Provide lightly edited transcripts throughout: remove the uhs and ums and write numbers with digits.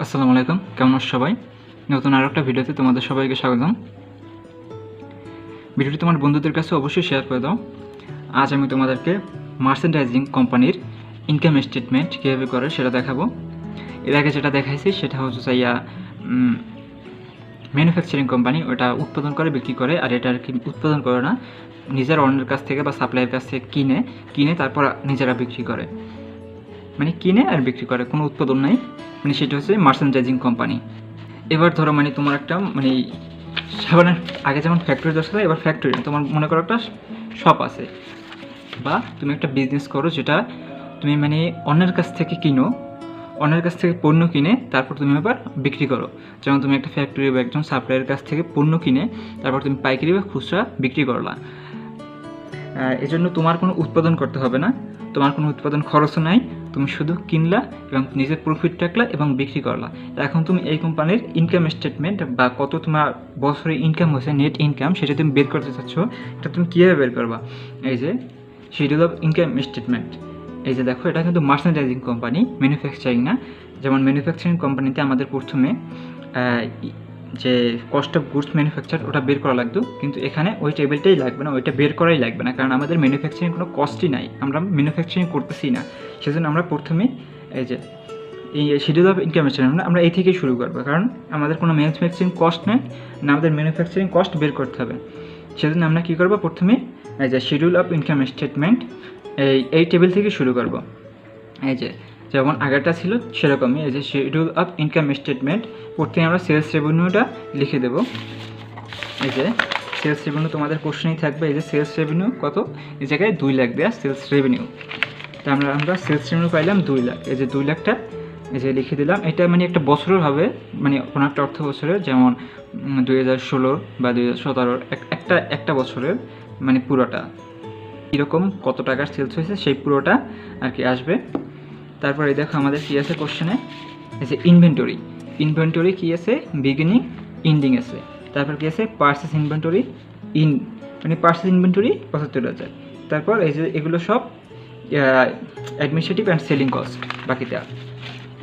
আসসালামু আলাইকুম, কেমন আছো সবাই? নতুন আরও একটা ভিডিওতে তোমাদের সবাইকে স্বাগতম। ভিডিওটি তোমার বন্ধুদের কাছে অবশ্যই শেয়ার করে দাও। আজ আমি তোমাদেরকে মার্চেন্ডাইজিং কোম্পানির ইনকাম স্টেটমেন্ট কীভাবে করে সেটা দেখাবো। এর আগে যেটা দেখাইছি সেটা হচ্ছে ম্যানুফ্যাকচারিং কোম্পানি, ওটা উৎপাদন করে বিক্রি করে, আর এটা আর কি উৎপাদন করে না, নিজের অন্যের কাছ থেকে বা সাপ্লাইয়ের কাছ থেকে কিনে তারপর নিজেরা বিক্রি করে, মানে কিনে আর বিক্রি করে, কোনো উৎপাদন নাই, মানে সেটা হচ্ছে মার্চেন্ডাইজিং কোম্পানি। এবার ধরো তোমার একটা সাবানের আগে যেমন ফ্যাক্টরি দরকার, এবার ফ্যাক্টরি তোমার মনে করো একটা শপ আছে, বা তুমি একটা বিজনেস করো যেটা তুমি অন্যের কাছ থেকে কিনো, অন্যের কাছ থেকে পণ্য কিনে তারপর তুমি আবার বিক্রি করো। যেমন তুমি একটা ফ্যাক্টরি বা একজন সাপ্লাইয়ের কাছ থেকে পণ্য কিনে তারপর তুমি পাইকারি বা খুচরা বিক্রি করলা। এজন্য তোমার কোনো উৎপাদন করতে হবে না, তোমার কোনো উৎপাদন খরচও নাই, তুমি শুধু কিনলা এবং নিজের প্রফিট রাখলা এবং বিক্রি করলা। এখন তুমি এই কোম্পানির ইনকাম স্টেটমেন্ট বা কত তোমার বছরে ইনকাম হয়েছে, নেট ইনকাম, সেটা তুমি বের করতে চাচ্ছ। এটা তুমি কীভাবে বের করবা? এই যে শিডিউল অফ ইনকাম স্টেটমেন্ট, এই যে দেখো, এটা কিন্তু মার্চেন্ডাইজিং কোম্পানি, ম্যানুফ্যাকচারিং না। যেমন ম্যানুফ্যাকচারিং কোম্পানিতে আমাদের প্রথমে যে কস্ট অফ গুডস ম্যানুফ্যাকচার ওটা বের করা লাগতো, কিন্তু এখানে ওই টেবিলটাই লাগবে না, ওইটা বের করাই লাগবে না, কারণ আমাদের ম্যানুফ্যাকচারিং কোনো কস্টই নাই, আমরা ম্যানুফ্যাকচারিং করতেছি না। সেজন্য আমরা প্রথমে এই যে এই শিডিউল অফ ইনকাম স্টেটমেন্ট আমরা এই থেকেই শুরু করবো, কারণ আমাদের কোনো ম্যানুফ্যাকচারিং কস্ট নেই, না আমাদের ম্যানুফ্যাকচারিং কস্ট বের করতে হবে। সেজন্য আমরা কী করবো, প্রথমে এই যে শিডিউল অফ ইনকাম স্টেটমেন্ট এই টেবিল থেকে শুরু করব। এই যে যেমন আগেরটা ছিল সেরকমই, এই যে শিডিউল অফ ইনকাম স্টেটমেন্ট, প্রথমে আমরা সেলস রেভিনিউটা লিখে দেব। এই যে সেলস রেভিনিউ তোমাদের কোশ্চেনেই থাকবে, এই যে সেলস রেভিনিউ কত, এই জায়গায় 2 লাখ দেওয়া সেলস রেভিনিউ। তা আমরা সেলস রেভিনিউ পাইলাম 2 লাখ, এই যে 2 লাখটা এই যে লিখে দিলাম। এটা একটা বছরের হবে, কোনো একটা অর্থ বছরের, যেমন 2016 বা 2017 একটা বছরের পুরোটা কীরকম কত টাকার সেলস হয়েছে সেই পুরোটা আর কি আসবে। তারপর এই দেখো আমাদের কী আছে কোশ্চেনে, এই যে ইনভেন্টরি কী আছে, বিগিনিং এন্ডিং আছে। তারপর কী আছে, পারচেস ইনভেন্টরি পারচেস ইনভেন্টরি 75,000। তারপর এই যে এগুলো সব অ্যাডমিনিস্ট্রেটিভ অ্যান্ড সেলিং কস্ট বাকিটা।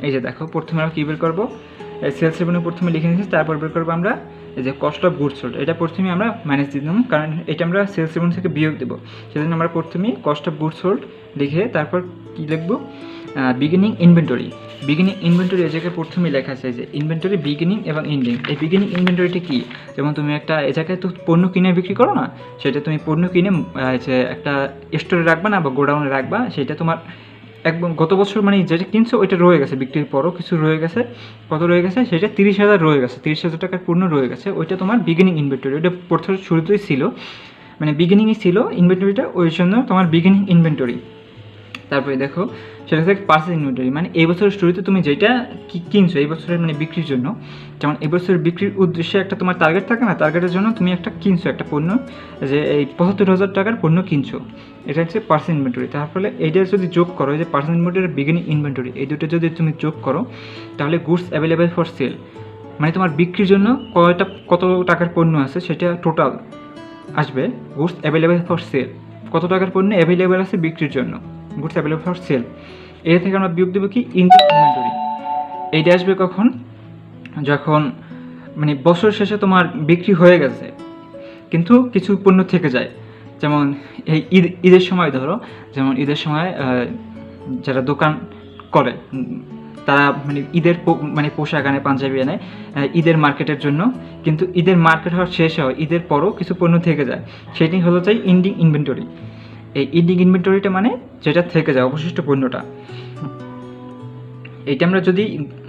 এই যে দেখো, প্রথমে আমরা কী বের করবো, সেলস রেভিনিউ প্রথমে লিখে নিয়েছি, তারপর বের করবো আমরা এই যে কস্ট অফ গুডস সোল্ড। এটা প্রথমে আমরা মাইনাস দিয়ে দেবো, কারণ এটা আমরা সেলস রেভিনিউ থেকে বিয়োগ দেবো। সেজন্য আমরা প্রথমেই কস্ট অফ গুডস সোল্ড লিখে তারপর কী লিখবো, বিগিনিং ইনভেন্টরি এই জায়গায় প্রথমেই লেখা আছে যে ইনভেন্টরি বিগিনিং এবং এন্ডিং। এই বিগিনিং ইনভেন্টরিটা কী, যেমন তুমি একটা এই জায়গায় তো পণ্য কিনে বিক্রি করো না, সেটা তুমি পণ্য কিনে যে একটা স্টোরে রাখবা না বা গোডাউনে রাখবা, সেটা তোমার একদম গত বছর যেটা কিনছো ওইটা রয়ে গেছে, বিক্রির পরও কিছু রয়ে গেছে, কত রয়ে গেছে, সেটা 30,000 রয়ে গেছে, 30,000 টাকার পণ্য রয়ে গেছে, ওইটা তোমার বিগিনিং ইনভেন্টরি। ওইটা প্রথম শুরুতেই ছিল, বিগিনিংই ছিল ইনভেন্টরিটা, ওই জন্য তোমার বিগিনিং ইনভেন্টরি। তারপরে দেখো সেটা হচ্ছে পারচেস ইনভেন্টরি, এই বছরের শুরুতে তুমি যেটা কিনছো এই বছরের বিক্রির জন্য, যেমন এই বছরের বিক্রির উদ্দেশ্যে একটা তোমার টার্গেট থাকে না, টার্গেটের জন্য তুমি একটা কিনছো একটা পণ্য, যে এই 75,000 টাকার পণ্য কিনছো, এটা হচ্ছে পারচেস ইনভেন্টরি। তার ফলে এইটা যদি যোগ করো, যে পারচেস ইনভেন্টরি বিগিনিং ইনভেন্টরি, এই দুটো যদি তুমি যোগ করো, তাহলে গুডস অ্যাভেলেবেল ফর সেল, তোমার বিক্রির জন্য কত টাকার পণ্য আছে সেটা টোটাল আসবে। গুডস অ্যাভেলেবেল ফর সেল, কত টাকার পণ্য অ্যাভেলেবেল আছে বিক্রির জন্য, গুডস অ্যাভেলেবল ফর সেল। এর থেকে আমরা বিয়োগ দেবো কি, ইনভেন্টরি। এইটা আসবে কখন, যখন বছর শেষে তোমার বিক্রি হয়ে গেছে কিন্তু কিছু পণ্য থেকে যায়, যেমন এই ঈদের সময় ধরো, যেমন ঈদের সময় যারা দোকান করে তারা ঈদের পোশাক আনে, পাঞ্জাবি আনে ঈদের মার্কেটের জন্য, কিন্তু ঈদের মার্কেট হওয়ার শেষ হয়, ঈদের পরও কিছু পণ্য থেকে যায়, সেটি হলো চাই এন্ডিং ইনভেন্টরি। এই এন্ডিং ইনভেন্টরিটা যেটা থেকে যায় অবশিষ্ট পণ্যটা, এইটা আমরা যদি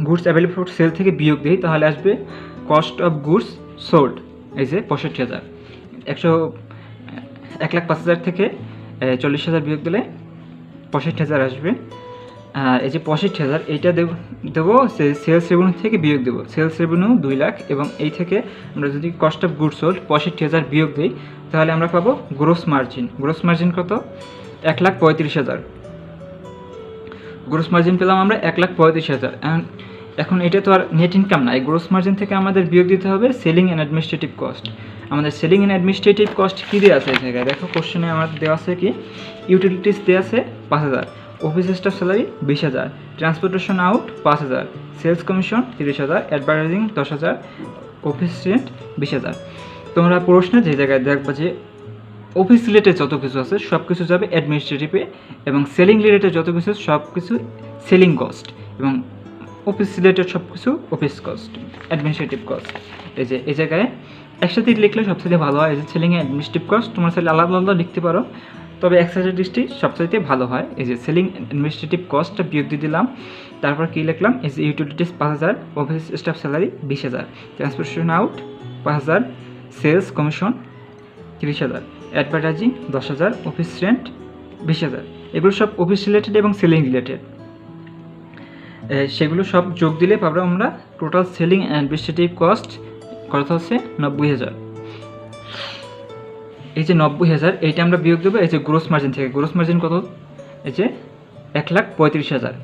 গুডস অ্যাভেলেবল ফর সেল থেকে বিয়োগ দিই, তাহলে আসবে কস্ট অফ গুডস সোল্ড, এই যে 65,000। 1,05,000 থেকে 40,000 বিয়োগ দিলে 65,000 আসবে। এই যে 65,000 এইটা দেবো সেলস রেভিনিউ থেকে বিয়োগ দেবো, সেলস রেভিনিউ 2 লাখ, এবং এই থেকে আমরা যদি কস্ট অফ গুডস সোল্ড 65,000 বিয়োগ দিই, তাহলে আমরা পাবো গ্রোস মার্জিন কত, 1,35,000। গ্রোস মার্জিন পেলাম আমরা 1,35,000। এখন এটা তো আর নেট ইনকাম না, এই গ্রোস মার্জিন থেকে আমাদের বিয়োগ দিতে হবে সেলিং অ্যান্ড অ্যাডমিনিস্ট্রেটিভ কস্ট। আমাদের সেলিং অ্যান্ড অ্যাডমিনিস্ট্রেটিভ কস্ট কী দেওয়া আছে এই জায়গায়, দেখো কোশ্চেনে আমাদের দেওয়া আছে কি, ইউটিলিটিস দেওয়া আছে 5,000, office staff salary 20,000, transportation out 5,000, sales commission 30,000, advertising 10,000, office rent 20,000। তোমরা প্রশ্নে যে জায়গায় দেখবা যে অফিস রিলেটেড যত কিছু আছে সব কিছু যাবে অ্যাডমিনিস্ট্রেটিভে, এবং সেলিং রিলেটেড যত কিছু সব কিছু সেলিং কস্ট, এবং অফিস রিলেটেড সব কিছু অফিস কস্ট, অ্যাডমিনিস্ট্রেটিভ কস্ট। এই জায়গায় একসাথে লিখলে সবচেয়ে ভালো হয়। এই যে সেলিং অ্যাডমিনিস্ট্রেটিভ কস্ট তোমরা চাইলে আলাদা আলাদা লিখতে পারো, তবে একসাথে লিস্টটি সবচাইতে ভালো হয়। এই যে সেলিং অ্যাডমিনিস্ট্রেটিভ কস্টটা বিয়োগ দিয়ে দিলাম, তারপর কী লিখলাম, এই যে utilities 5,000, office staff salary 20,000, transportation out 5,000, sales commission 30,000, advertising 10,000, office rent 20,000। এগুলো সব অফিস রিলেটেড এবং সেলিং রিলেটেড। সেগুলো সব যোগ দিলে পাবো আমরা টোটাল সেলিং অ্যাডমিনিস্ট্রেটিভ কস্ট কত হচ্ছে 90,000। এই যে 90,000 এইটা আমরা বিয়োগ দেবো এই যে গ্রোস মার্জিন থেকে। গ্রোস মার্জিন কত? এই যে 1,35,000।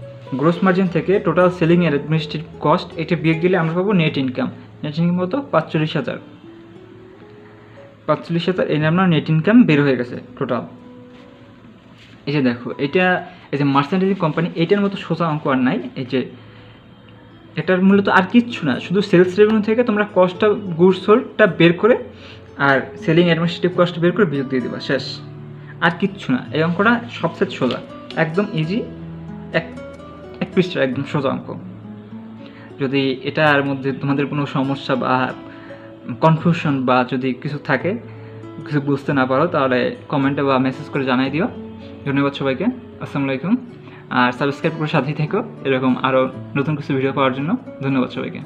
গ্রোস মার্জিন থেকে total selling and administrative cost এটা বিয়োগ দিলে আমরা পাবো নেট ইনকাম। নেট ইনকাম কত? 45,000। 45,000 এই আমরা নেট ইনকাম বের হয়ে গেছে টোটাল। এই যে দেখো এটা এই যে মার্চেন্টাইজিং কোম্পানি, এইটার মতো সোজা অঙ্ক আর নাই। এই যে এটার মূলত আর কিচ্ছু না, শুধু সেলস রেভিনিউ থেকে তোমরা কস্টটা গুডস সোল্ডটা বের করে আর সেলিং অ্যাডমিনিস্ট্রেটিভ কস্ট বের করে বিয়োগ দিয়ে দেবা, শেষ। আর কিচ্ছু না। এই অঙ্কটা সবচেয়ে সোজা, একদম ইজি, এক পৃষ্ঠার একদম সোজা অঙ্ক। যদি এটার মধ্যে তোমাদের কোনো সমস্যা বা কনফিউশন বা যদি কিছু থাকে, কিছু বুঝতে না পারো, তাহলে কমেন্টে বা মেসেজ করে জানাই দিও। ধন্যবাদ সবাইকে, আসসালামু আলাইকুম। আর সাবস্ক্রাইব করে সাথেই থেকো এরকম আরও নতুন কিছু ভিডিও পাওয়ার জন্য। ধন্যবাদ সবাইকে।